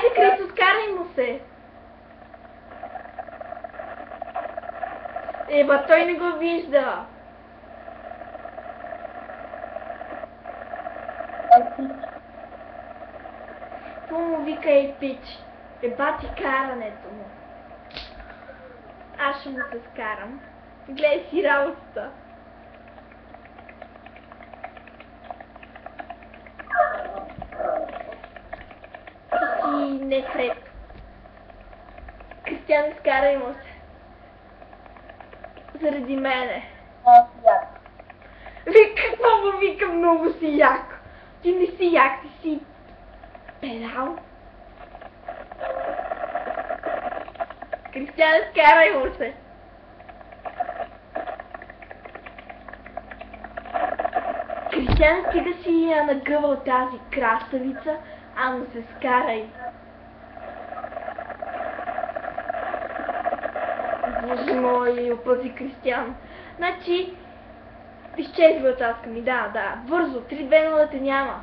Айде, Христо, скарай му се! Еба, той не го вижда! Какво му вика ей пич? Еба ти карането му. Аз ще му се скарам. Гледай си работата. Ти си не Фред. Кристиан, скарай му се. Заради мене. Какво му вика много си яко? Ти не си як, ти си педал. Кристиан, скарай му се. Кристиан, стига си я нагъвал тази краставица, а му се скарай. Боже мой, опази Кристиан. Значи, изчезва от таска ми, да, бързо, 3-2-0 те няма.